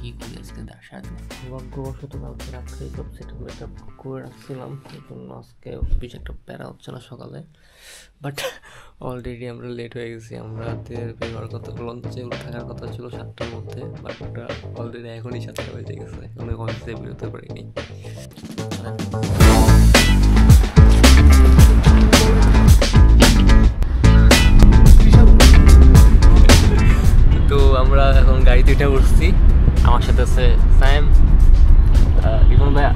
কি করি আজকে সারাদিন। ভাগ্যবশত কালকে রাত্রেই সব সেট করে রাখছিলাম, এই জন্য আজকে বেশ একটা প্যারা হচ্ছে না সকালে। বাট অলরেডি আমরা লেট হয়ে গেছি। আমরা বেরোবার কথা, লঞ্চে থাকার কথা ছিল 7টার মধ্যে, বাট অলরেডি এখনই 7টা বেজে গেছে, অনেক অফিসে বেরোতে পারিনি। তো আমরা এখন গাড়িতে উঠে উঠছি। আমার সাথে আছে সায়েম, রিপন ভাইয়া।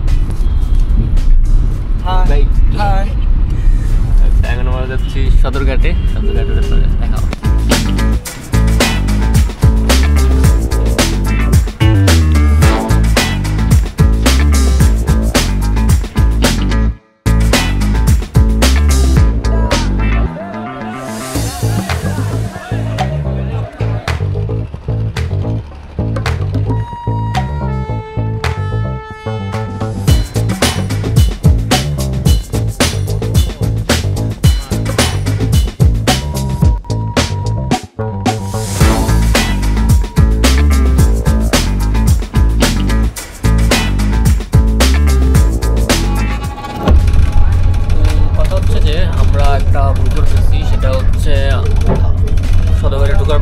High high. এখন আমরা যাচ্ছি সদরঘাটে। সদরঘাটের দেখা হবে।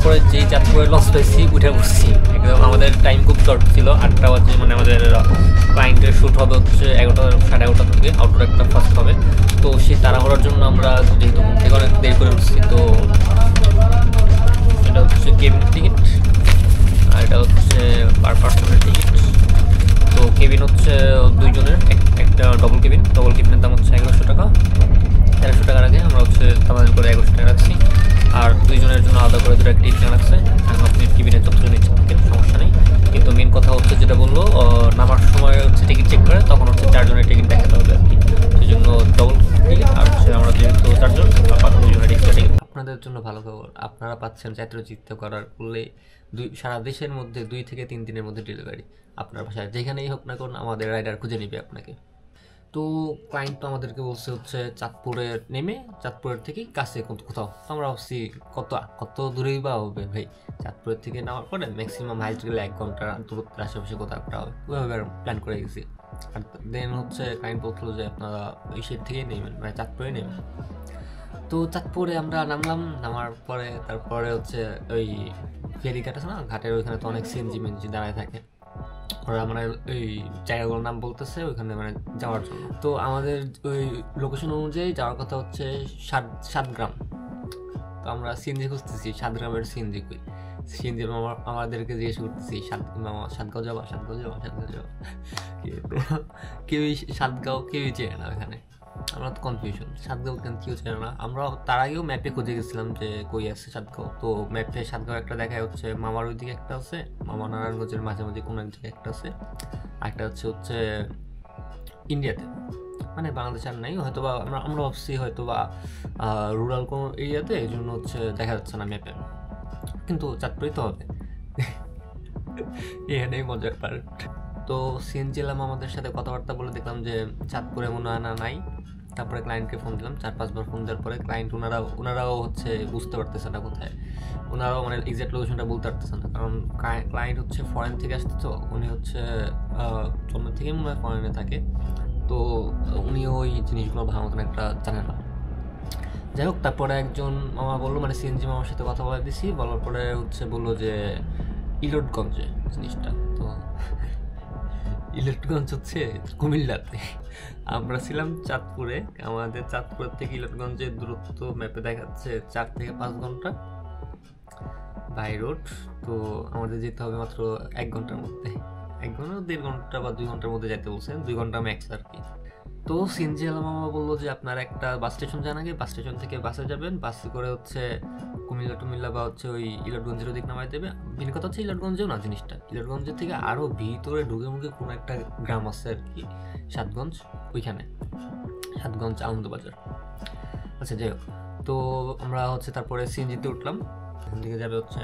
পরে যেই চাঁদপুরে লস পেয়েছি উঠে বসছি একদম। আমাদের টাইম খুব শর্ট ছিল, 8টা বাজে, মানে আমাদের ক্লায়েন্টের শ্যুট হবে হচ্ছে 11টা 11:30 থেকে, আউটডোর একটা ফার্স্ট হবে। তো সেই তাড়াহুড়োর জন্য আমরা যেহেতু ঘুম থেকে অনেক দেরি করে উঠছি, তো এটা হচ্ছে কেবিন টিকিট আর এটা হচ্ছে পার পার্সনের টিকিট। তো কেবিন হচ্ছে 2 জনের, একটা ডবল কেবিনের দাম হচ্ছে 1100 টাকা। 1300 টাকার আগে আমরা হচ্ছে আমাদের করে 1100 টাকা রাখছি। আর 2 জনের জন্য আলাদা করে 2টা টিকিট রাখছে। আপনি কেবিনে যতজন ইচ্ছা থাকেন, সমস্যা নেই। কিন্তু মেন কথা হচ্ছে যেটা বললো, নামার সময় হচ্ছে টিকিট চেক করে, তখন হচ্ছে 4 জনের টিকিট দেখাতে হবে আর কি। সেই জন্য ডবল টিকিট। আর হচ্ছে আমরা যেহেতু 4 জন, 2 জনের টিকিট। আপনাদের জন্য ভালো খবর, আপনারা পাচ্ছেন চিত্রচিত্ত করার করলে সারা দেশের মধ্যে 2 থেকে 3 দিনের মধ্যে ডেলিভারি। আপনার বাসায় যেখানেই হোক না কোন, আমাদের রাইডার খুঁজে নেবে আপনাকে। তো ক্লায়েন্ট তো আমাদেরকে বলছে হচ্ছে চাঁদপুরে নেমে চাঁদপুরের থেকে কাছে কোথাও। আমরা ভাবছি কত দূরেই বা হবে ভাই, চাঁদপুরের থেকে নামার পরে ম্যাক্সিমাম হাইস্ট গেলে 1 ঘন্টার দূরত্বের আশেপাশে কোথাও একটা হবে, ওইভাবে প্ল্যান করে গেছি। আর দেন হচ্ছে ক্লায়েন্ট বলছিল যে আপনারা ওই সাইড থেকেই নেবেন, মানে চাঁদপুরে নেবেন। তো চাঁদপুরে আমরা নামার পরে তারপরে হচ্ছে ওই ফেরিঘাট আছে না, ঘাটের ওইখানে তো অনেক সিএনজি দাঁড়ায় থাকে। ওরা মানে ওই জায়গাগুলোর নাম বলতেছে ওইখানে মানে যাওয়ার জন্য। তো আমাদের ওই লোকেশন অনুযায়ী যাওয়ার কথা হচ্ছে 7 গ্রাম। তো আমরা সিএনজি খুঁজতেছি, 7 গ্রামের সিএনজি কই। সিএনজি আমাদেরকে জিজ্ঞেস করতেছি, সাতগাঁও যাবা। কেউই সাতগাঁও কেউই চেনে না ওখানে। আমরা তো কনফিউশন, সাতগাঁও কেউ চেনে না। আমরা তার আগেও ম্যাপে খুঁজে গেছিলাম যে কই আছে সাতগাঁও। তো ম্যাপে সাতগাঁও একটা দেখায় হচ্ছে মামার ওইদিকে একটা আছে, মামা নারায়ণগঞ্জের মাঝামাঝি কোনো এক জায়গায় একটা আছে। আরেকটা হচ্ছে ইন্ডিয়াতে, মানে বাংলাদেশ আর নাই হয়তো বা। আমরা ভাবছি হয়তো বা রুরাল কোনো এরিয়াতে, এই জন্য হচ্ছে দেখা যাচ্ছে না ম্যাপে, কিন্তু চাঁদপুরেই তো হবে। এখানেই মজার পার্ট। তো সিএনজি এলাম, আমাদের সাথে কথাবার্তা বলে দেখলাম যে চাঁদপুরে মনে হয় না নাই। তারপরে ক্লায়েন্টকে ফোন দিলাম, 4-5 বার ফোন দেওয়ার পরে ক্লায়েন্ট ওনারাও হচ্ছে বুঝতে পারতেছে না কোথায়, ওনারাও মানে এক্সাক্ট লোকেশনটা বলতে পারতেছে না। কারণ ক্লায়েন্ট হচ্ছে ফরেন থেকে আসতে, তো উনি হচ্ছে জন্ম থেকেই মনে হয় ফরেনে থাকে। তো উনিও ওই জিনিসগুলো ভালো মতন একটা জানে না। যাই হোক, তারপরে একজন মামা বললো, মানে সিএনজি মামার সাথে কথা বলে দিছি, বলার পরে হচ্ছে বললো যে ইলটগঞ্জে জিনিসটা। তো ইলটগঞ্জ হচ্ছে কুমিল্লাতে, আমরা ছিলাম চাঁদপুরে। আমাদের চাঁদপুর থেকে ইলটগঞ্জের দূরত্ব ম্যাপে দেখাচ্ছে 4 থেকে 5 ঘন্টা বাই রোড। তো আমাদের যেতে হবে মাত্র 1 ঘন্টার মধ্যে, 1 ঘন্টা 1.5 ঘন্টা বা 2 ঘন্টার মধ্যে যেতে বলছেন, 2 ঘন্টা ম্যাক্স আর কি। তো সিএনজি আলা মামা বললো যে আপনারা একটা বাস স্টেশন যান আগে, বাস স্টেশন থেকে বাসে যাবেন, বাসে করে হচ্ছে কুমিল্লা বা হচ্ছে ওই ইলটগঞ্জের ওদিক নামাই দেবে। মেন কথা হচ্ছে ইলটগঞ্জেও না জিনিসটা, ইলটগঞ্জের থেকে আরও ভিতরে ঢুকে কোনো একটা গ্রাম আছে আর কি, সাতগঞ্জ, ওইখানে সাতগঞ্জ আনন্দবাজার। আচ্ছা যাই হোক, তো আমরা হচ্ছে তারপরে সিএনজিতে উঠলাম। এখান থেকে যাবে হচ্ছে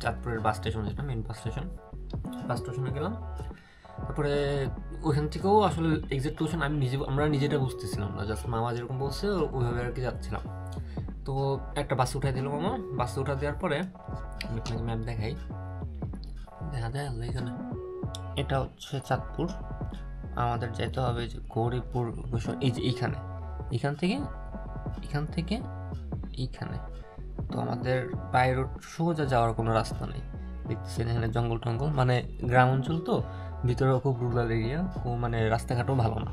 চাঁদপুরের বাস স্টেশন, যেটা মেন বাস স্টেশনে গেলাম। তারপরে ওইখান থেকেও আসলে এক্সাক্ট লোকেশন আমরা নিজেটা বুঝতেছিলাম না, জাস্ট মামা যেরকম বলছে ওইভাবে আর কি যাচ্ছিলাম। তো একটা বাসে উঠাই দিল মামা। বাসে উঠা দেওয়ার পরে আমি আপনাকে ম্যাপ দেখাই, দেখা যায় এখানে। এটা হচ্ছে চাঁদপুর, আমাদের যেতে হবে যে গৌরীপুর এই যে এখান থেকে এইখানে। তো আমাদের বাই রোড সোজা যাওয়ার কোনো রাস্তা নেই, দেখতেছেন এখানে জঙ্গল টঙ্গল, মানে গ্রাম অঞ্চল তো, ভিতরেও খুব রুরাল এরিয়া, মানে রাস্তাঘাটও ভালো না।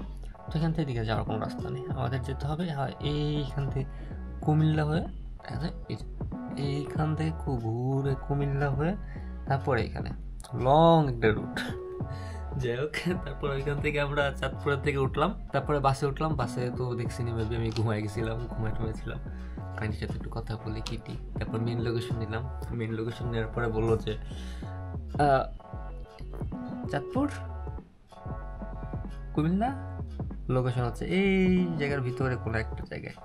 তো এখান থেকে দিকে যাওয়ার কোনো রাস্তা নেই, আমাদের যেতে হবে এইখান থেকে কুমিল্লা হয়ে, এইখান থেকে ঘুরে কুমিল্লা হয়ে তারপরে এখানে লং একটা রুট। যাই হোক, তারপর ওইখান থেকে আমরা চাঁদপুরের থেকে উঠলাম, তারপরে বাসে উঠলাম। বাসে তো দেখছি নি, মেবি আমি ঘুমাই টুমাইছিলাম। কাহিনীর সাথে একটু কথা বলি কিটি, তারপর মেন লোকেশন নিলাম। মেন লোকেশন নেওয়ার পরে বললো যে চাঁদপুর কুমিল্লা লোকেশন হচ্ছে এই জায়গার ভিতরে কোনো একটা জায়গায়,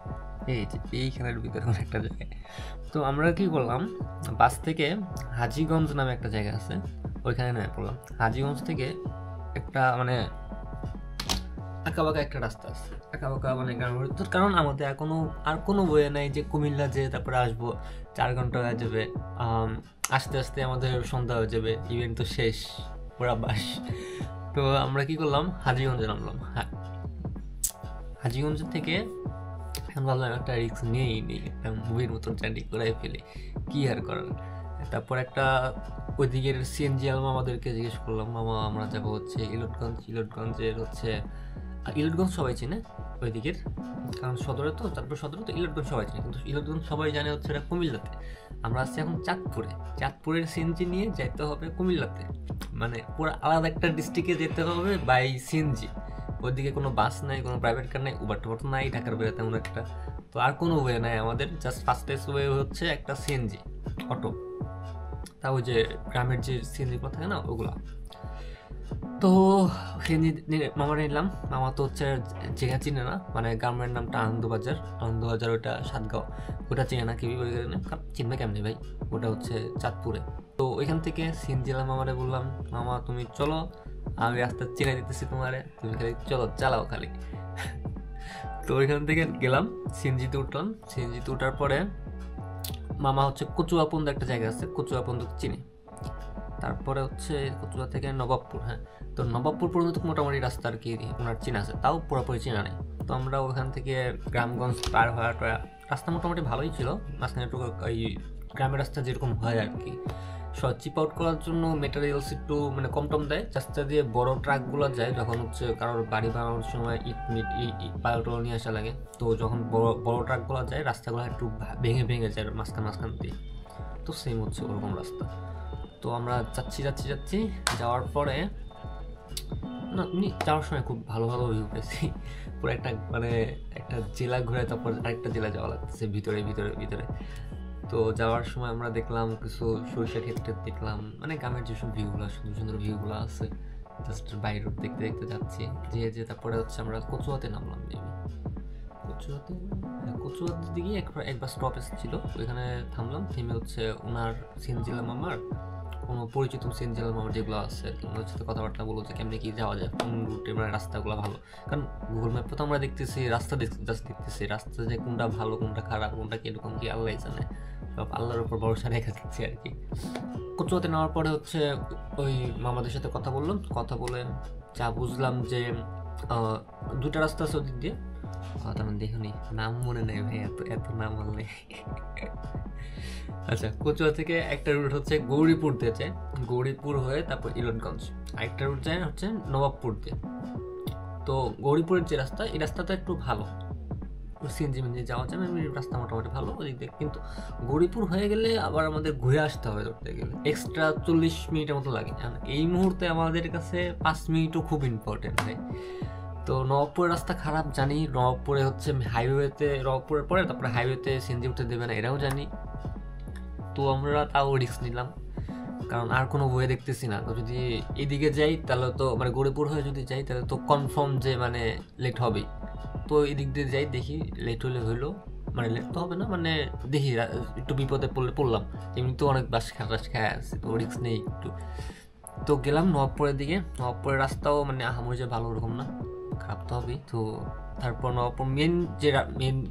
এই যে এইখানের ভিতরে কোনো একটা জায়গায়। তো আমরা কি করলাম, বাস থেকে হাজীগঞ্জ নামে একটা জায়গা আছে, ওইখানে নেমে পড়লাম। হাজীগঞ্জ থেকে একটা মানে আঁকাবাঁকা একটা রাস্তা আছে, আঁকাবাঁকা মানে কারণ আমাদের আর কোনো বয়ে নাই যে কুমিল্লা যে তারপরে আসবো 4 ঘন্টা হয়ে যাবে, আস্তে আস্তে আমাদের সন্ধ্যা হয়ে যাবে, ইভেন্ট তো শেষ পুরা বাস। তো আমরা কি করলাম, হাজীগঞ্জে নামলাম। হাজীগঞ্জ থেকে এখন ভাবলাম একটা রিস্ক নিয়েই নেই, একটা মুভির মতন জার্নি করাই ফেলি, কি আর করার। তারপর একটা ওইদিকের সিএনজি আলমা আমাদেরকে জিজ্ঞেস করলাম, মামা আমরা যাবো হচ্ছে ইলটগঞ্জের হচ্ছে, ইলটগঞ্জ সবাই চেনে ওইদিকের, কারণ সদরে তো, তারপর সদরে তো ইলটগঞ্জ সবাই চেনে, কিন্তু ইলটগঞ্জ সবাই জানে হচ্ছে এটা কুমিল্লাতে। আমরা আছি এখন চাঁদপুরের সিএনজি নিয়ে যেতে হবে কুমিল্লাতে, মানে পুরো আলাদা একটা ডিস্ট্রিক্টে যেতে হবে বাই সিএনজি। ওইদিকে কোনো বাস নাই, কোনো প্রাইভেট কার নাই, উবার টুবার তো নাই ঢাকার বেড়ে তেমন একটা। তো আর কোনো ওয়ে নাই আমাদের, জাস্ট ফার্স্টেস্ট ওয়ে হচ্ছে একটা সিএনজি অটো, তা ওই যে গ্রামের যে সিএনজি কথা থাকে না ওগুলা। তো সিএনজি মামা নিলাম। মামা তো হচ্ছে জায়গা চিনে না, মানে গ্রামের নামটা আনন্দবাজার, ওটা সাতগাঁও, ওটা চিনে না কেউ, চিনবে কেমনি ভাই, ওটা হচ্ছে চাঁদপুরে। তো ওইখান থেকে সিএনজি মামারে বললাম, মামা তুমি চলো, আমি রাস্তা চিনে দিতেছি তোমারে, তুমি খালি চলো, চালাও খালি। তো ওইখান থেকে গেলাম, সিএনজিতে উঠলাম। সিএনজিতে উঠার পরে মামা হচ্ছে কচুয়াপন্দ একটা জায়গা আছে, কচুয়াপন্দ চিনি। তারপরে হচ্ছে কচুয়া থেকে নবাবপুর, হ্যাঁ, তো নবাবপুর পর্যন্ত মোটামুটি রাস্তা আর কি ওনার চিনা আছে, তাও পুরোপুরি চিনা নেই। তো আমরা ওখান থেকে গ্রামগঞ্জ পার হওয়ার রাস্তা মোটামুটি ভালোই ছিল, মাঝখানে একটু ওই গ্রামের রাস্তা যেরকম হয় আর কি, চিপ আউট করার জন্য মেটেরিয়ালস একটু মানে কম টম দেয়। রাস্তা দিয়ে বড় ট্রাকগুলো যায় যখন হচ্ছে কারোর বাড়ি বানানোর সময় ইট পালটল নিয়ে আসা লাগে, তো যখন বড় ট্রাকগুলো যায় রাস্তাগুলো একটু ভেঙে যায় মাঝখান দিয়ে, তো সেম হচ্ছে ওরকম রাস্তা। তো আমরা যাচ্ছি যাওয়ার পরে না এমনি যাওয়ার সময় খুব ভালো ভিউ পেয়েছি, পুরো একটা জেলা ঘুরে তারপর আরেকটা জেলা যাওয়া লাগতেছে ভিতরে। তো যাওয়ার সময় আমরা দেখলাম কিছু সরিষা ক্ষেত্রে দেখলাম, মানে গ্রামের যেসব ভিউগুলো সুন্দর ভিউগুলো আছে, জাস্ট বাই রোড দেখতে যাচ্ছি যে তারপরে হচ্ছে আমরা কচুয়াতে নামলাম। কচুয়াতে দিকে একবার স্টপেজ ছিল, ওইখানে থামলাম। থেমে হচ্ছে ওনার সিএনজিলাম আমার কোনো পরিচিত সিএনজিলাম আমার যেগুলো আছে আর কি, ওনার সাথে কথাবার্তা বলো যে কেমনি কি যাওয়া যায়, কোন রুটে মানে রাস্তাগুলো ভালো। কারণ গুগল ম্যাপে তো আমরা দেখতেছি রাস্তা যে কোনটা ভালো কোনটা খারাপ কোনটা কিরকম কি আল্লাহ জানে, সব আল্লাহর উপর ভরসা রেখে দিচ্ছি আর কি। কচুয়াতে নেওয়ার পরে হচ্ছে ওই মামাদের সাথে কথা বলে যা বুঝলাম যে দুটা রাস্তা আছে ওদিক দিয়ে, তেমন দেখুনি, নাম মনে নেই ভাই, এত নাম মনে নেই। আচ্ছা, কচুয়া থেকে একটা রুট হচ্ছে গৌরীপুর দিয়ে যায়, গৌরীপুর হয়ে তারপর ইলটগঞ্জ, আরেকটা রুট যায় হচ্ছে নবাবপুর দিয়ে। তো গৌরীপুরের যে রাস্তা, এই রাস্তাটা একটু ভালো, সিএনজি যাওয়া যায়, রাস্তা মোটামুটি ভালো ওদিক দিয়ে। কিন্তু গৌরীপুর হয়ে গেলে আবার আমাদের ঘুরে আসতে হবে, ধরতে গেলে এক্সট্রা 40 মিনিটের মতো লাগে। এই মুহূর্তে আমাদের কাছে 5 মিনিটও খুব ইম্পর্টেন্ট হয়। তো নবাবপুরের রাস্তা খারাপ জানি, নবাবপুরে হচ্ছে নবাবপুরের পরে তারপরে হাইওয়েতে সিএনজি উঠতে দেবে না এরাও জানি। তো আমরা তাও রিস্ক নিলাম, কারণ আর কোনো ওয়ে দেখতেছি না। তো যদি এদিকে যাই তাহলে তো মানে গৌরীপুর হয়ে যদি যাই তাহলে তো কনফার্ম যে মানে লেট হবেই। তো এদিক দিয়ে যাই, দেখি লেট হইলো, মানে লেট তো হবে না, মানে দেখি একটু বিপদে পড়লাম, এমনি তো অনেক বাস খেয়ে আসছি, তো রিস্ক নেই একটু। তো গেলাম নবাবপুরের দিকে। নবাবপুরের রাস্তাও মানে আহামরি যে ভালো ওরকম না, খারাপ তো হবেই। তো তারপর নবাবপুর মেন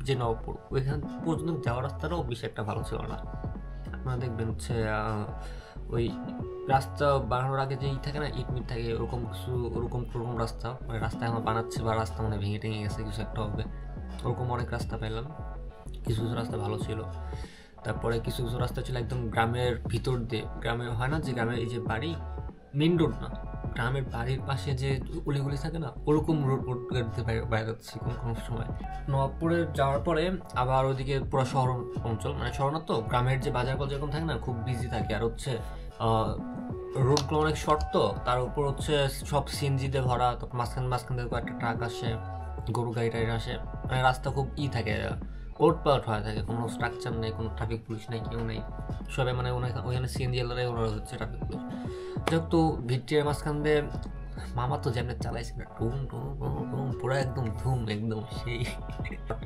যে নবাবপুর ওইখান পর্যন্ত যাওয়ার রাস্তাটাও বেশি একটা ভালো ছিল না। আপনারা দেখবেন হচ্ছে ওই রাস্তা বানানোর আগে যে থাকে না, ইট মিট থাকে, ওরকম কিছু ওরকম রাস্তা, মানে রাস্তা এখন বানাচ্ছে বা রাস্তা মানে ভেঙে টেঙে গেছে, কিছু একটা হবে, ওরকম অনেক রাস্তা পেলাম। কিছু কিছু রাস্তা ভালো ছিল। তারপরে কিছু কিছু রাস্তা ছিল একদম গ্রামের ভিতর দিয়ে, গ্রামে হয় না যে গ্রামের এই যে বাড়ি, মেন রোড না, গ্রামের বাড়ির পাশে যে অলিগুলি থাকে না, ওরকম রোড দিয়ে বাইরে যাচ্ছি কোনো কোনো সময়। নবাবপুরে যাওয়ার পরে আবার ওইদিকে পুরো শহর অঞ্চল, মানে শহর না তো, গ্রামের যে বাজার কল যেরকম থাকে না, খুব বিজি থাকে। আর হচ্ছে রোডগুলো অনেক শর্ট, তো তার উপর হচ্ছে সব সিএনজিতে ভরা, তো মাঝখান মাঝখান থেকে একটা ট্রাক আসে, গরু গাড়ি টাড়ি আসে, মানে রাস্তা খুব থাকে, ওট পালট হয়ে থাকে, কোনো স্ট্রাকচার নেই, কোনো ট্রাফিক পুলিশ নেই, কেউ নেই, সবাই মানে ওইখানে সিএনজি এলাকায় ওরা হচ্ছে ট্রাফিক পুলিশ। যেহেতু ভিক্টোরিয়ার মাঝখান দিয়ে মামা তো যেমন চালাইছে না, টুম টুম টুম টুম, পুরো একদম ধুম, একদম সেই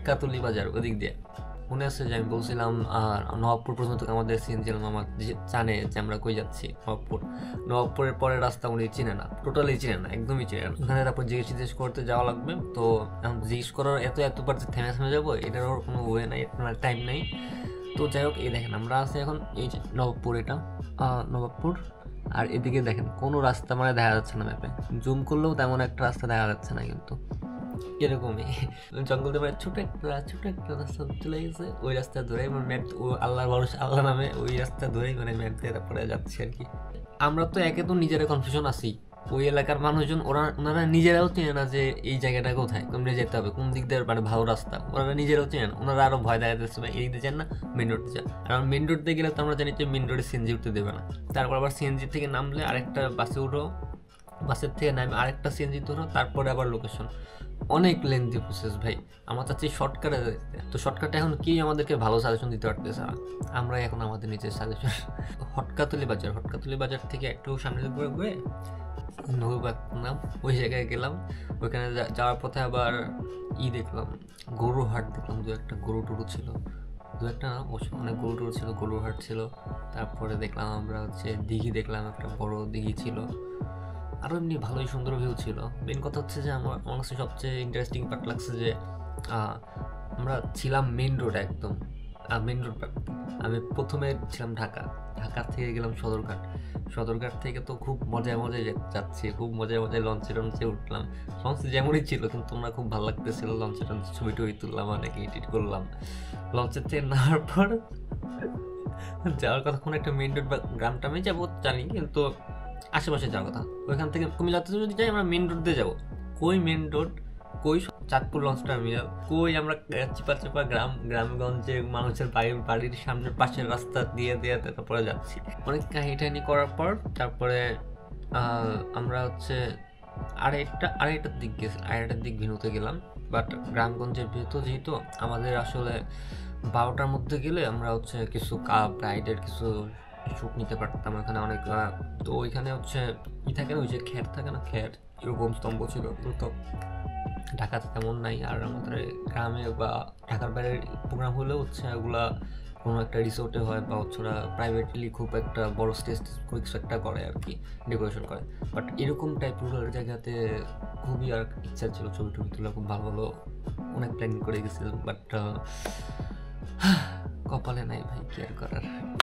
কাতুলি বাজার ওদিক দিয়ে। মনে আছে যে আমি বলছিলাম নবাবপুর পর্যন্ত আমাদের সিএনজি মামা জানে যে আমরা কই যাচ্ছি। নবাবপুরের পরের রাস্তা উনি চিনে না, টোটালি চিনে না, একদমই চিনে না। ওখানে তারপর জিজ্ঞেস করতে যাওয়া লাগবে, তো এখন জিজ্ঞেস করার এতবার যে থেমে যাবো, এটারও কোনো ওয়ে নাই, টাইম নেই। তো যাই হোক, এই দেখেন আমরা আছি এখন এই যে নবাবপুর, এটা নবাবপুর। আর এদিকে দেখেন কোনো রাস্তা মানে দেখা যাচ্ছে না, ম্যাপে জুম করলেও তেমন একটা রাস্তা দেখা যাচ্ছে না, কিন্তু এরকমই জঙ্গল দিয়ে ছোট একটা রাস্তা চলে গেছে, ওই রাস্তা ধরে আমার ম্যাপ, ও আল্লাহর ভরসা, আল্লাহ নামে ওই রাস্তা ধরেই মানে ম্যাপ দিয়ে তারপরে যাচ্ছি আর কি। আমরা তো একে তো নিজেরা কনফিউশন আছি, ওই এলাকার মানুষজন ওনারা নিজেরাও চেনে না যে এই জায়গাটা কোথায়, কোনটা যেতে হবে, কোন দিক দিয়ে মানে ভালো রাস্তা, ওনারা নিজেরাও চেনে না। ওনারা আরো ভয় দেখাতেছে এই দিতে চান না, মেন রোডে যান। আর মেন রোড দিয়ে গেলে তো আমরা জানি যে মেন রোডে সিএনজি উঠতে দেবে না, তারপর আবার সিএনজি থেকে নামলে আরেকটা বাসে উঠো, বাসের থেকে নামে আরেকটা সিএনজি ধরো, তারপরে আবার লোকেশন, অনেক লেন্থি প্রসেস ভাই। আমার চাচ্ছি শর্টকাটে যেতে, তো শর্টকাটে এখন কি আমাদেরকে ভালো সাজেশন দিতে পারতেছে না, আমরাই এখন আমাদের নিজের সাজেশন। হটকাতলি বাজার থেকে একটু সামনে ঘুরে নৌবাগ নাম, ওই জায়গায় গেলাম। ওইখানে যাওয়ার পথে আবার দেখলাম, গরু হাট দেখলাম, দু একটা গরু টরু ছিল, দু একটা না অনেক গরু টরু ছিল, গরুর হাট ছিল। তারপরে দেখলাম আমরা হচ্ছে দিঘি দেখলাম, একটা বড় দিঘি ছিল, আরও এমনি ভালোই সুন্দর ভিউ ছিল। মেন কথা হচ্ছে যে আমার কাছে সবচেয়ে ইন্টারেস্টিং পার্ট লাগছে যে আমরা ছিলাম মেন রোড, একদম মেন রোড। আমি প্রথমে ছিলাম ঢাকা থেকে গেলাম সদরঘাট থেকে তো খুব মজায় যাচ্ছি, খুব মজায় লঞ্চে উঠলাম। লঞ্চ যেমনই ছিল, কিন্তু তোমরা খুব ভালো লাগতেছিল লঞ্চে ছবি টবি তুললাম, অনেকে এডিট করলাম। লঞ্চের থেকে নামার পর যাওয়ার কথা কোনো একটা মেন রোড বা গ্রামটা আমি যাবো জানি, কিন্তু আশেপাশে যাওয়ার কথা। ওইখান থেকে কুমিল্লাতে যদি যাই আমরা মেন রোড দিয়ে যাবো, কই মেন রোড, কই চাঁদপুর লঞ্চ টার্মিনাল, কই আমরা চিপা গ্রামগঞ্জে মানুষের বাড়ির সামনের পাশের রাস্তা দিয়ে তারপরে যাচ্ছি। অনেক কাহিনী টাহিনী করার পর তারপরে আমরা হচ্ছে আড়াইটার দিক ভিনুতে গেলাম। বাট গ্রামগঞ্জের ভেতর যেহেতু আমাদের আসলে 12টার মধ্যে গেলে আমরা হচ্ছে কিছু রাইডের কিছু শ্যুট নিতে পারতাম। ওখানে অনেক, তো ওইখানে হচ্ছে থাকে না, ওই যে খ্যার থাকে না, খ্যার এরকম স্তম্ভ ছিল, তো ঢাকাতে তেমন নাই। আর আমাদের গ্রামে বা ঢাকার বাইরের প্রোগ্রাম হলেও হচ্ছে ওগুলা কোনো একটা রিসোর্টে হয়, বা হচ্ছে ওরা প্রাইভেটলি খুব একটা বড় স্টেজ কিছু একটা করে আর কি, ডেকোরেশন করে। বাট এরকম টাইপের জায়গাতে খুবই আর ইচ্ছা ছিল ছবি টবি তোলা, খুব ভালো অনেক প্ল্যানিং করে গেছিলাম, বাট কপালে নাই ভাই, কি আর করার।